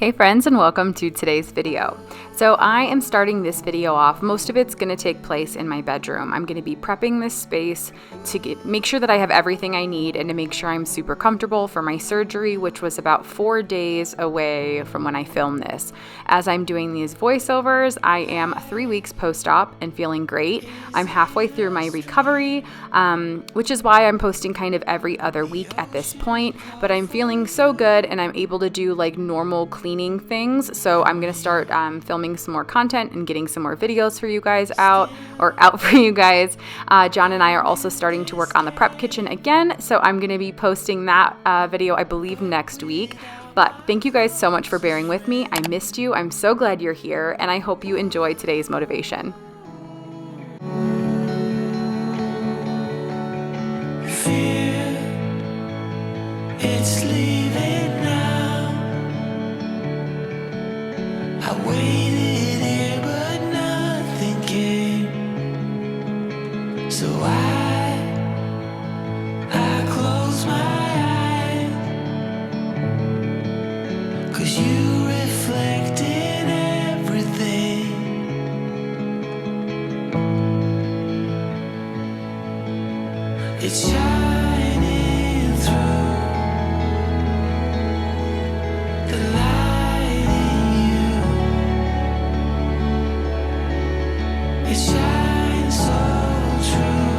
Hey friends, and welcome to today's video. So I am starting this video off. Most of it's going to take place in my bedroom. I'm going to be prepping this space to make sure that I have everything I need and to make sure I'm super comfortable for my surgery, which was about 4 days away from when I filmed this. As I'm doing these voiceovers, I am 3 weeks post-op and feeling great. I'm halfway through my recovery, which is why I'm posting kind of every other week at this point, but I'm feeling so good and I'm able to do like normal cleaning things. So I'm going to start filming some more content and getting some more videos for you guys out for you guys. John and I are also starting to work on the prep kitchen again, so I'm going to be posting that video, I believe, next week. But thank you guys so much for bearing with me. I missed you. I'm so glad you're here, and I hope you enjoy today's motivation. Fear, it's leaving now. I waited here, but nothing came. So I close my eyes, 'cause you reflect in everything. It's shining through the light in you. It shines so true.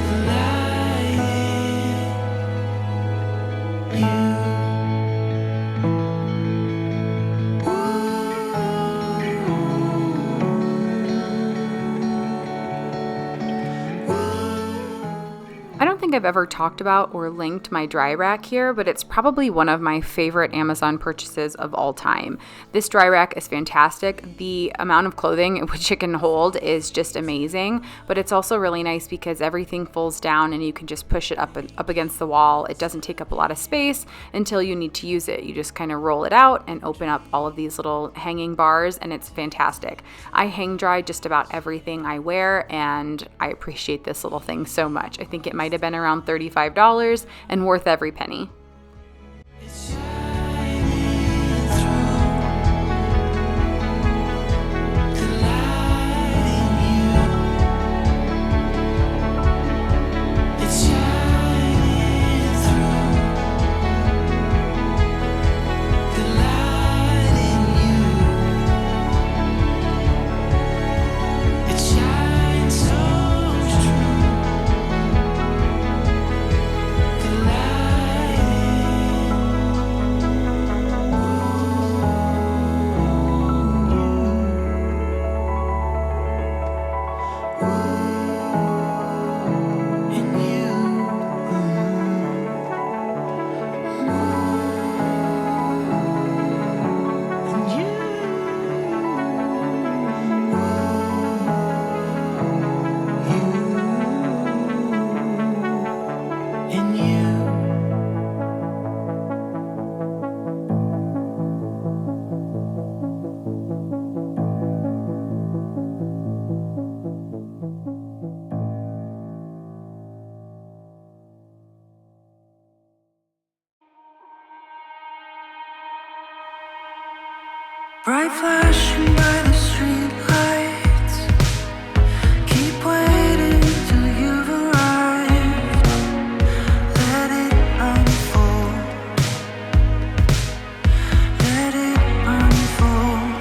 The light in you. I don't think I've ever talked about or linked my dry rack here, but it's probably one of my favorite Amazon purchases of all time. This dry rack is fantastic. The amount of clothing which it can hold is just amazing, but it's also really nice because everything folds down and you can just push it up against the wall. It doesn't take up a lot of space until you need to use it. You just kind of roll it out and open up all of these little hanging bars, and it's fantastic. I hang dry just about everything I wear, and I appreciate this little thing so much. I think it might have been around $35 and worth every penny. It's shining through the light in you. It's shining through the light in you. It shines so true. The light in you. In you. Bright flashing by the street lights. Keep waiting till you've arrived. Let it unfold. Let it unfold.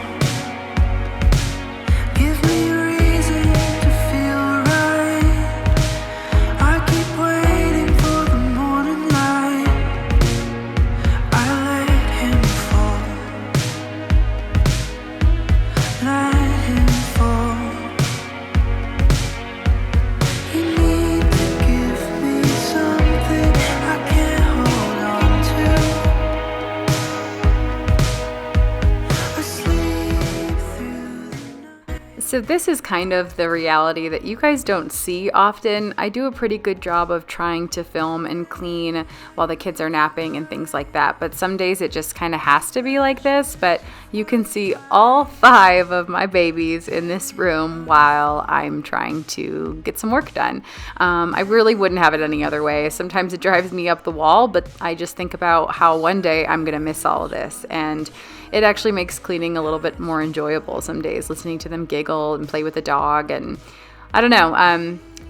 Give me a reason to feel right. I keep waiting for the morning light. I let him fall. So this is kind of the reality that you guys don't see often. I do a pretty good job of trying to film and clean while the kids are napping and things like that, but some days it just kind of has to be like this. But you can see all 5 of my babies in this room while I'm trying to get some work done. I really wouldn't have it any other way. Sometimes it drives me up the wall, but I just think about how one day I'm gonna miss all of this, and it actually makes cleaning a little bit more enjoyable some days, listening to them giggle and play with the dog. And I don't know,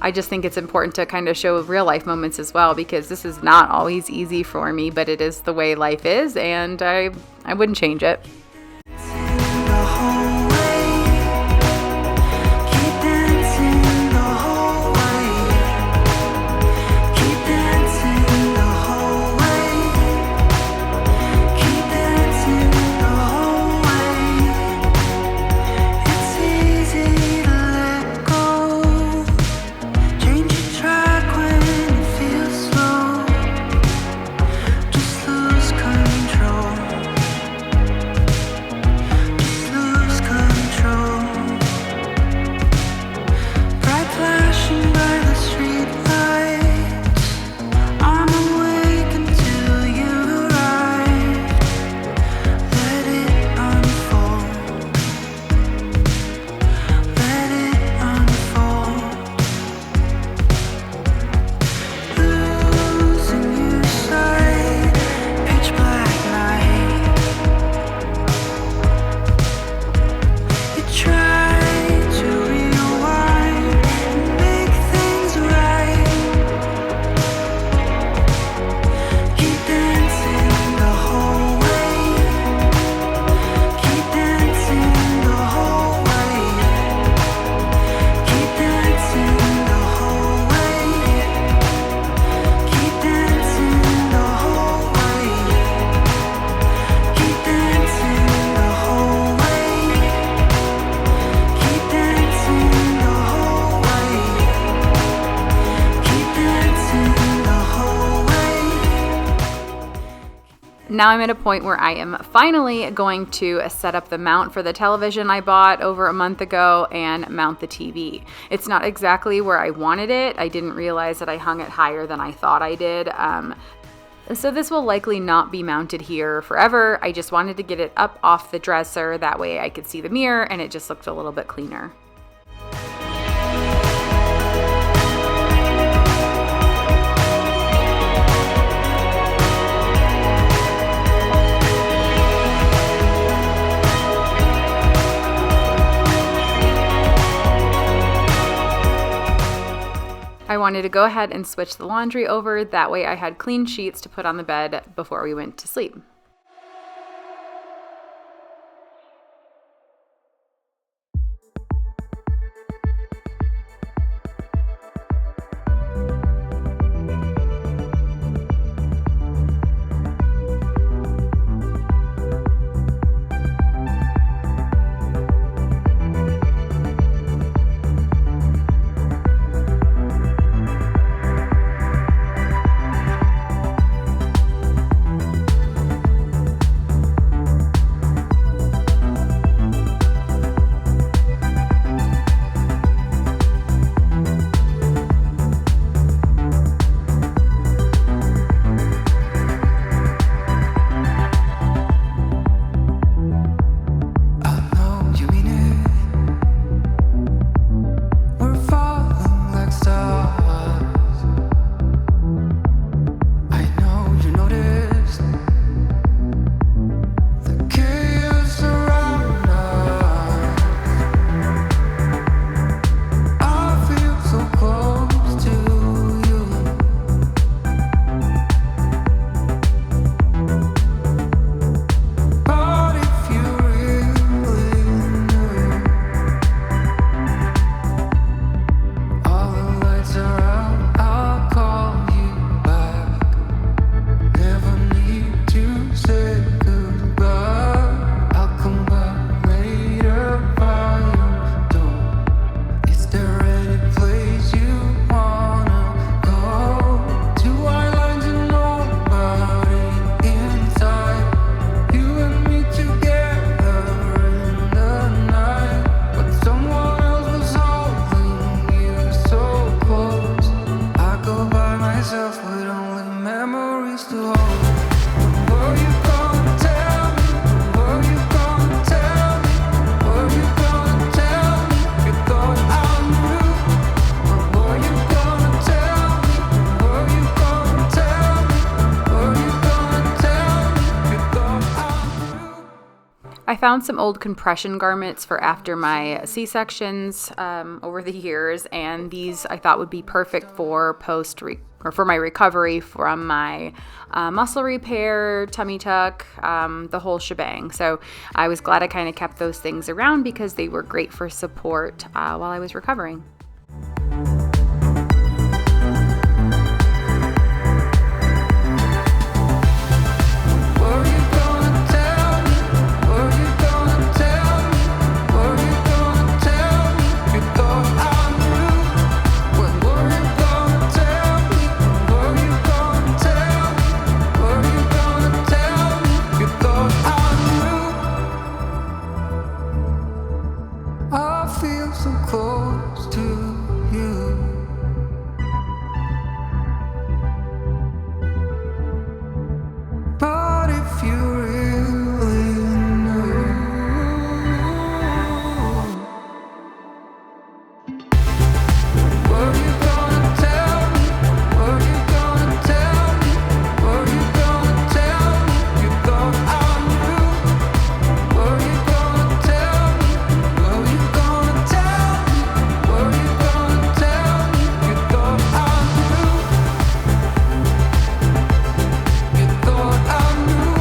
I just think it's important to kind of show real life moments as well, because this is not always easy for me, but it is the way life is, and I wouldn't change it. Now I'm at a point where I am finally going to set up the mount for the television I bought over a month ago and mount the TV. It's not exactly where I wanted it. I didn't realize that I hung it higher than I thought I did. So this will likely not be mounted here forever. I just wanted to get it up off the dresser. That way I could see the mirror and it just looked a little bit cleaner. I wanted to go ahead and switch the laundry over. That way I had clean sheets to put on the bed before we went to sleep. found some old compression garments for after my C-sections over the years, and these I thought would be perfect for for my recovery from my muscle repair, tummy tuck, the whole shebang. So I was glad I kind of kept those things around because they were great for support while I was recovering. I feel so close to you. But if you really knew, were you gonna tell me? Were you gonna tell me? Were you gonna tell me? You thought I knew. Were you gonna tell me? Were you gonna tell me? Were you gonna tell me? You thought I knew. You thought I knew.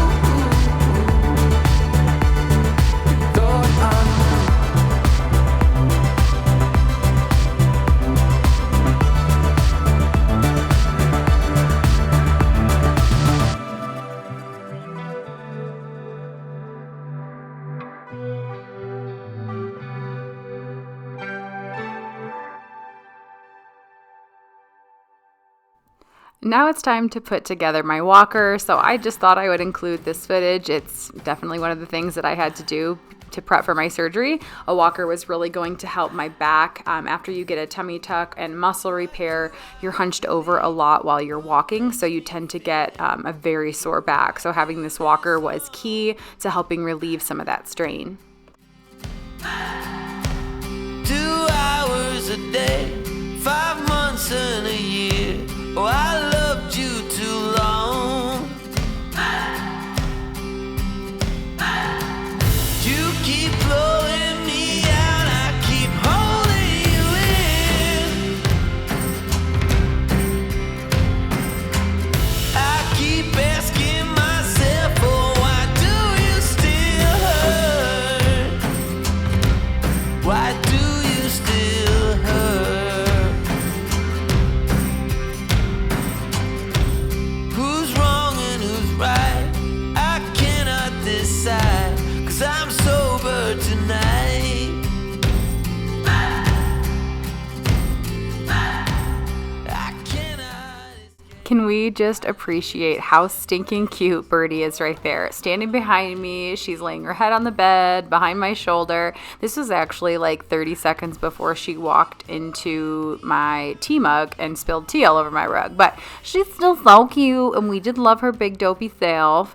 You thought I knew. Now it's time to put together my walker, so I just thought I would include this footage. It's definitely one of the things that I had to do to prep for my surgery. A walker was really going to help my back. After you get a tummy tuck and muscle repair, you're hunched over a lot while you're walking, so you tend to get a very sore back. So having this walker was key to helping relieve some of that strain. 2 hours a day, 5 months and a year. Oh, I loved you too long. You keep blowing me out, I keep holding you in. I keep asking myself, oh, why do you still hurt? Why do you still hurt? Who's wrong and who's right? I cannot decide, 'cause I'm sober tonight. I cannot. Can we just appreciate how stinking cute Birdie is right there? Standing behind me, she's laying her head on the bed, behind my shoulder. This was actually like 30 seconds before she walked into my tea mug and spilled tea all over my rug. But she's still so cute, and we did love her big dopey self.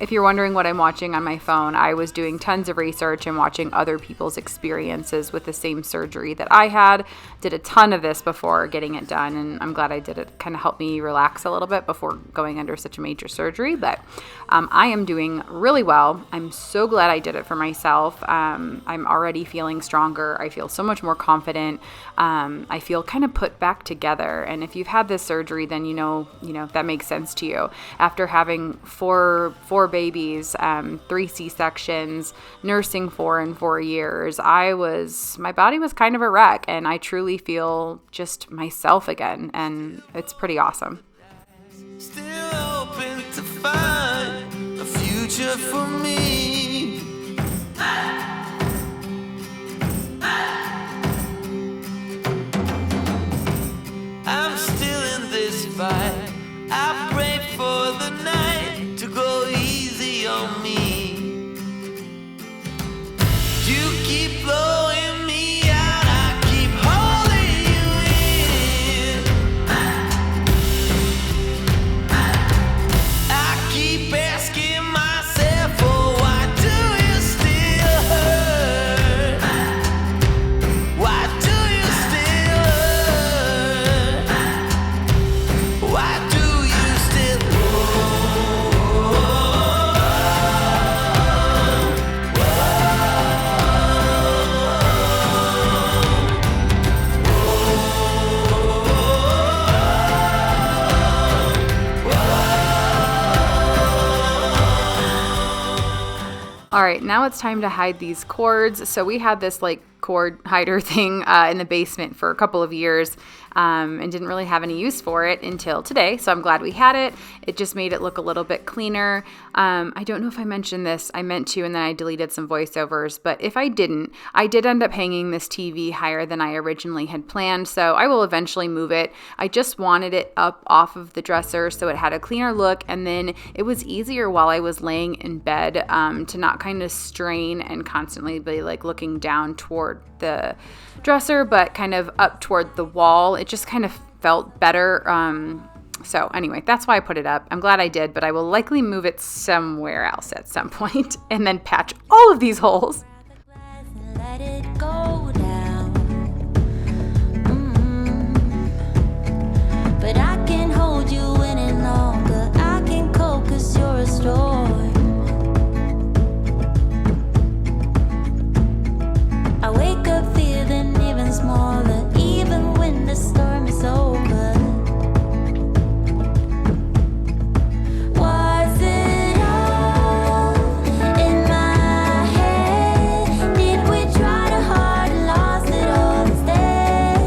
If you're wondering what I'm watching on my phone, I was doing tons of research and watching other people's experiences with the same surgery that I had. Did a ton of this before getting it done, and I'm glad I did it. Kind of helped me relax a little bit before going under such a major surgery, but I am doing really well. I'm so glad I did it for myself. I'm already feeling stronger. I feel so much more confident. I feel kind of put back together, and if you've had this surgery, then you know that makes sense to you. After having four babies, 3 C-sections, nursing 4 in 4 years, my body was kind of a wreck, and I truly feel just myself again, and it's pretty awesome. Still hoping to find a future for me. I'm still in this fight. I pray for the night to go easy on me. You keep blowing me out, I keep holding you in. I keep asking myself, oh, why do you still hurt? Why do you still hurt? Why do you still All right, now it's time to hide these cords. So we had this like cord hider thing in the basement for a couple of years and didn't really have any use for it until today. So I'm glad we had it. It just made it look a little bit cleaner. I don't know if I mentioned this. I meant to, and then I deleted some voiceovers. But if I didn't, I did end up hanging this TV higher than I originally had planned. So I will eventually move it. I just wanted it up off of the dresser so it had a cleaner look. And then it was easier while I was laying in bed to not kind of strain and constantly be like looking down toward the dresser, but kind of up toward the wall. It just kind of felt better. So anyway, that's why I put it up. I'm glad I did, but I will likely move it somewhere else at some point and then patch all of these holes. Let it go down. But I can't hold you any longer. I can cope 'cause you're a storm. I wake up feeling even smaller, even when the storm is over. Was it all in my head? Did we try too hard and lost it all instead?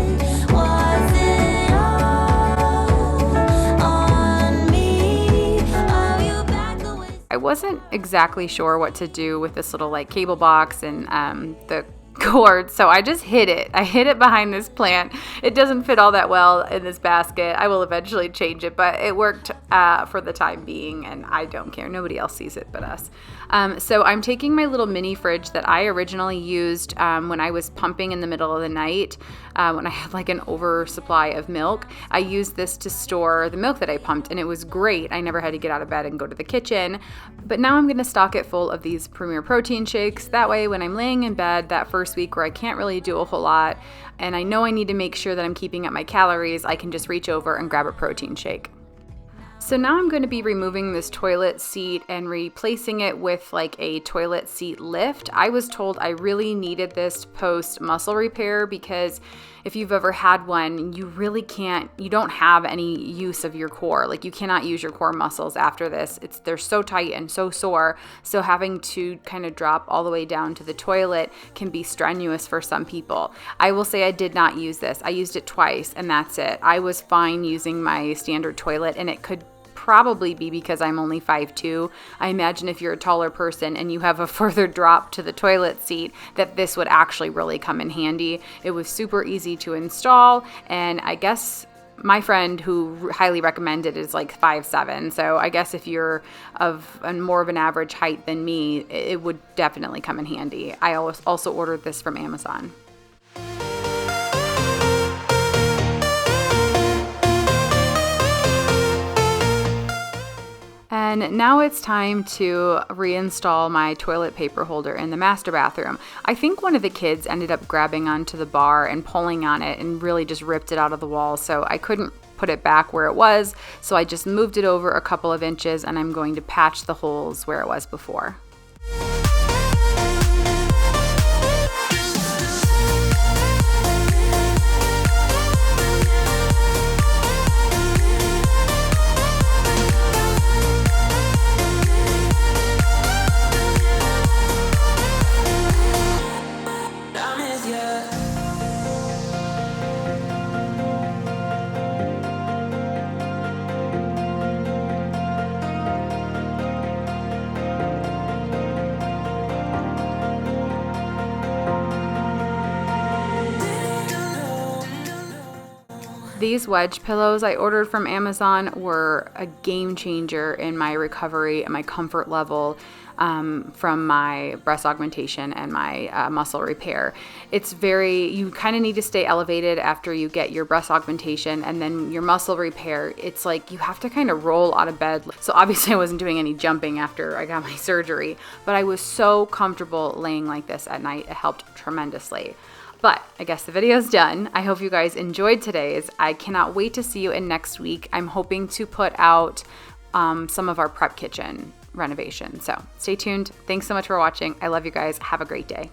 Was it all on me? Are you back the way? I wasn't exactly sure what to do with this little like cable box and the cord, so I just hid it. I hid it behind this plant. It doesn't fit all that well in this basket. I will eventually change it, but it worked for the time being, and I don't care. Nobody else sees it but us. So I'm taking my little mini fridge that I originally used when I was pumping in the middle of the night when I had like an oversupply of milk. I used this to store the milk that I pumped, and it was great. I never had to get out of bed and go to the kitchen. But now I'm going to stock it full of these Premier Protein shakes. That way, when I'm laying in bed that first week where I can't really do a whole lot, and I know I need to make sure that I'm keeping up my calories, I can just reach over and grab a protein shake. So now I'm going to be removing this toilet seat and replacing it with like a toilet seat lift. I was told I really needed this post muscle repair because if you've ever had one, you really can't, you don't have any use of your core. Like you cannot use your core muscles after this. They're so tight and so sore. So having to kind of drop all the way down to the toilet can be strenuous for some people. I will say I did not use this. I used it twice and that's it. I was fine using my standard toilet, and it could probably be because I'm only 5'2". I imagine if you're a taller person and you have a further drop to the toilet seat, that this would actually really come in handy. It was super easy to install, and I guess my friend who highly recommended is like 5'7". So I guess if you're of more of an average height than me, it would definitely come in handy. I also ordered this from Amazon. And now it's time to reinstall my toilet paper holder in the master bathroom. I think one of the kids ended up grabbing onto the bar and pulling on it and really just ripped it out of the wall, so I couldn't put it back where it was, so I just moved it over a couple of inches, and I'm going to patch the holes where it was before. These wedge pillows I ordered from Amazon were a game changer in my recovery and my comfort level from my breast augmentation and my muscle repair. You kind of need to stay elevated after you get your breast augmentation, and then your muscle repair, it's like you have to kind of roll out of bed. So obviously I wasn't doing any jumping after I got my surgery, but I was so comfortable laying like this at night. It helped tremendously. But I guess the video's done. I hope you guys enjoyed today's. I cannot wait to see you in next week. I'm hoping to put out some of our prep kitchen renovation. So stay tuned. Thanks so much for watching. I love you guys. Have a great day.